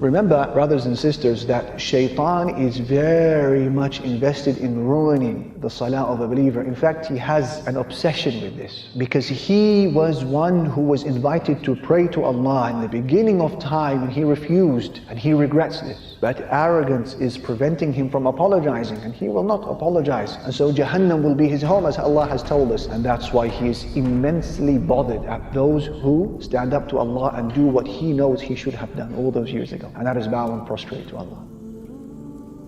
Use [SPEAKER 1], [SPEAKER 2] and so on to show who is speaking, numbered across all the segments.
[SPEAKER 1] Remember, brothers and sisters, that Shaytan is very much invested in ruining the salah of a believer. In fact, he has an obsession with this, because he was one who was invited to pray to Allah in the beginning of time, and he refused, and he regrets this. But arrogance is preventing him from apologizing, and he will not apologize. And so Jahannam will be his home, as Allah has told us. And that's why he is immensely bothered at those who stand up to Allah and do what he knows he should have done all those years ago. And that is bow and prostrate to Allah.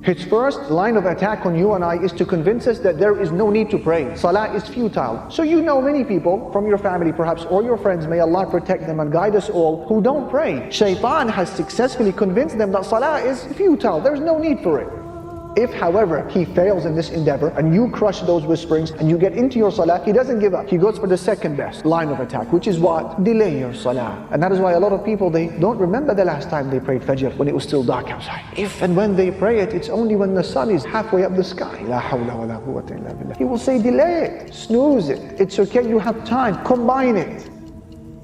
[SPEAKER 1] His first line of attack on you and I is to convince us that there is no need to pray. Salah is futile. So you know many people from your family perhaps, or your friends, may Allah protect them and guide us all, who don't pray. Shaytan has successfully convinced them that salah is futile. There's no need for it. If, however, he fails in this endeavor and you crush those whisperings and you get into your salah, he doesn't give up. He goes for the second best line of attack, which is what? Delay your salah. And that is why a lot of people, they don't remember the last time they prayed Fajr when it was still dark outside. If and when they pray it, it's only when the sun is halfway up the sky. La hawla wa la quwwata illa billah. He will say delay it, snooze it. It's okay, you have time, combine it.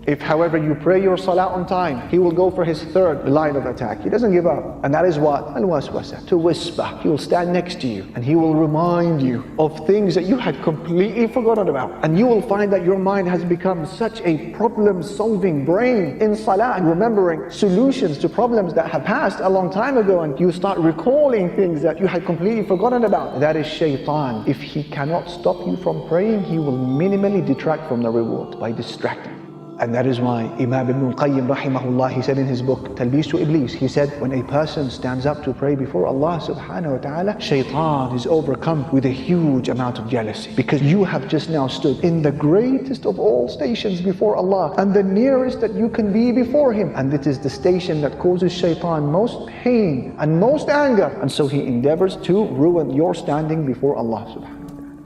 [SPEAKER 1] If, however, you pray your salah on time, he will go for his third line of attack. He doesn't give up. And that is what? Al-waswasa, to whisper. He will stand next to you and he will remind you of things that you had completely forgotten about. And you will find that your mind has become such a problem-solving brain in salah, and remembering solutions to problems that have passed a long time ago, and you start recalling things that you had completely forgotten about. That is Shaytan. If he cannot stop you from praying, he will minimally detract from the reward by distracting. And that is why Imam Ibn al-Qayyim rahimahullah, he said in his book Talbis to Iblis, he said, when a person stands up to pray before Allah subhanahu wa ta'ala, Shaytan is overcome with a huge amount of jealousy, because you have just now stood in the greatest of all stations before Allah, and the nearest that you can be before Him, and it is the station that causes Shaytan most pain and most anger, and so he endeavors to ruin your standing before Allah subhanahu wa ta'ala.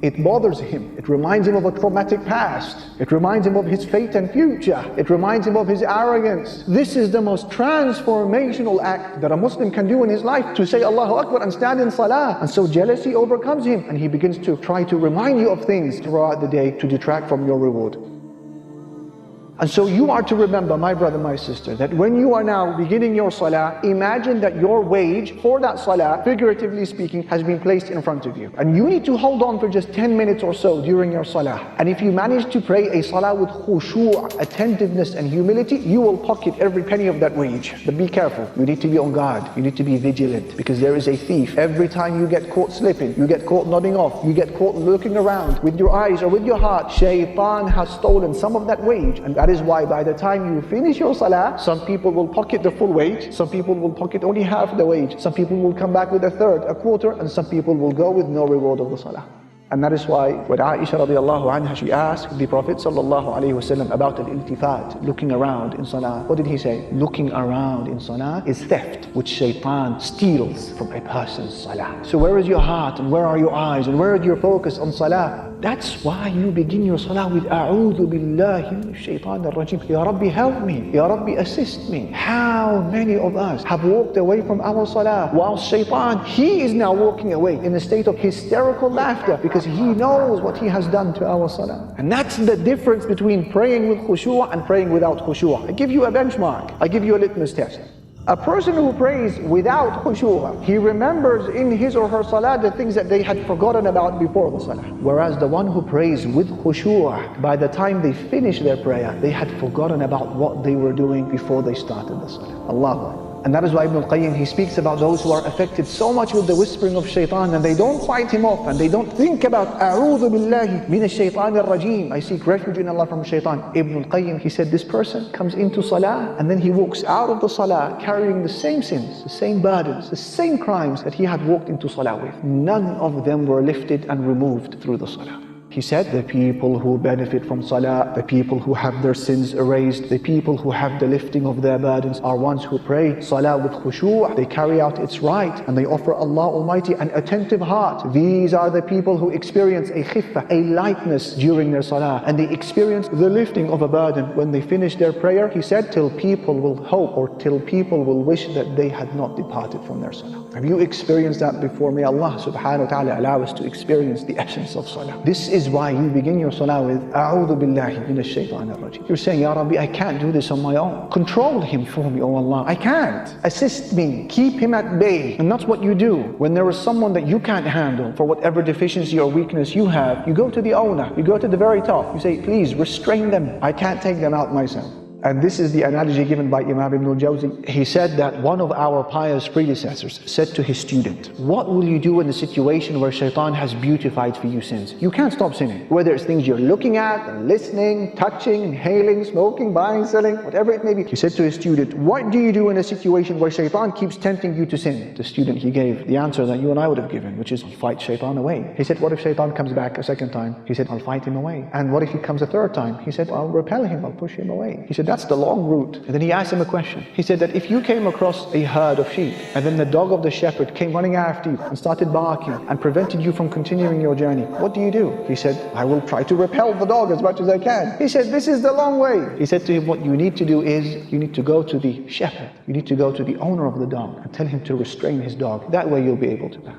[SPEAKER 1] It bothers him. It reminds him of a traumatic past. It reminds him of his fate and future. It reminds him of his arrogance. This is the most transformational act that a Muslim can do in his life, to say Allahu Akbar and stand in salah. And so jealousy overcomes him, and he begins to try to remind you of things throughout the day to detract from your reward. And so you are to remember, my brother, my sister, that when you are now beginning your salah, imagine that your wage for that salah, figuratively speaking, has been placed in front of you. And you need to hold on for just 10 minutes or so during your salah. And if you manage to pray a salah with khushu', attentiveness and humility, you will pocket every penny of that wage. But be careful, you need to be on guard, you need to be vigilant, because there is a thief. Every time you get caught slipping, you get caught nodding off, you get caught looking around with your eyes or with your heart, Shaytan has stolen some of that wage. And that is why by the time you finish your salah, some people will pocket the full wage, some people will pocket only half the wage, some people will come back with a third, a quarter, and some people will go with no reward of the salah. And that is why when Aisha radiallahu anha, she asked the Prophet sallallahu alayhi wasallam about al-iltifat, looking around in salah. What did he say? Looking around in salah is theft, which Shaytan steals from a person's salah. So where is your heart, and where are your eyes, and where is your focus on salah? That's why you begin your salah with A'udhu billahi minash shaitan ar-rajim. Ya Rabbi, help me. Ya Rabbi, assist me. How many of us have walked away from our salah, while Shaytan, he is now walking away in a state of hysterical laughter, because he knows what he has done to our salah. And that's the difference between praying with khushu' and praying without khushu'. I give you a benchmark. I give you a litmus test. A person who prays without khushu', he remembers in his or her salah the things that they had forgotten about before the salah. Whereas the one who prays with khushu', by the time they finish their prayer, they had forgotten about what they were doing before they started the salah. Allahu Akbar. And that is why Ibn al-Qayyim, he speaks about those who are affected so much with the whispering of Shaytan, and they don't fight him off, and they don't think about A'udhu billahi minash shaitan ar-rajim, I seek refuge in Allah from Shaytan. Ibn al-Qayyim, he said, this person comes into salah, and then he walks out of the salah carrying the same sins, the same burdens, the same crimes that he had walked into salah with. None of them were lifted and removed through the salah. He said, the people who benefit from salah, the people who have their sins erased, the people who have the lifting of their burdens are ones who pray salah with khushu', they carry out its right, and they offer Allah Almighty an attentive heart. These are the people who experience a khiffah, a lightness during their salah, and they experience the lifting of a burden when they finish their prayer. He said, till people will hope, or till people will wish that they had not departed from their salah. Have you experienced that before? May Allah subhanahu wa ta'ala allow us to experience the essence of salah. This is is why you begin your salah with A'udhu billahi minash shaytanir rajim. You're saying, Ya Rabbi, I can't do this on my own. Control him for me, oh Allah. I can't. Assist me. Keep him at bay. And that's what you do. When there is someone that you can't handle for whatever deficiency or weakness you have, you go to the owner. You go to the very top. You say, please restrain them. I can't take them out myself. And this is the analogy given by Imam Ibn al-Jawzi. He said that one of our pious predecessors said to his student, what will you do in a situation where Shaytan has beautified for you sins? You can't stop sinning. Whether it's things you're looking at, and listening, touching, inhaling, smoking, buying, selling, whatever it may be. He said to his student, what do you do in a situation where Shaytan keeps tempting you to sin? The student, he gave the answer that you and I would have given, which is fight Shaytan away. He said, what if Shaytan comes back a second time? He said, I'll fight him away. And what if he comes a third time? He said, I'll repel him, I'll push him away. He said, that's the long route. And then he asked him a question. He said that if you came across a herd of sheep and then the dog of the shepherd came running after you and started barking and prevented you from continuing your journey, what do? He said, I will try to repel the dog as much as I can. He said, this is the long way. He said to him, what you need to do is you need to go to the shepherd. You need to go to the owner of the dog and tell him to restrain his dog. That way you'll be able to pass.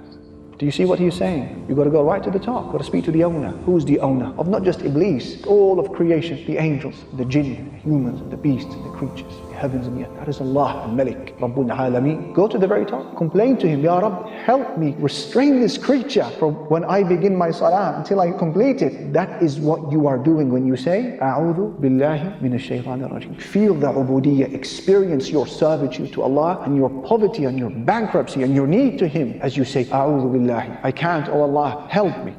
[SPEAKER 1] Do you see what he's saying? You've got to go right to the top. You've got to speak to the owner. Who's the owner? Of not just Iblis, all of creation, the angels, the jinn, the humans, the beasts, the creatures, the heavens and the earth. That is Allah, al-Malik, Rabbul Alameen. Go to the very top. Complain to him, Ya Rabb, help me restrain this creature from when I begin my salah until I complete it. That is what you are doing when you say, A'udhu billahi minash shaytanir rajim. Feel the ubudiyyah, experience your servitude to Allah and your poverty and your bankruptcy and your need to Him as you say, A'udhu billahi. I can't, oh Allah, help me.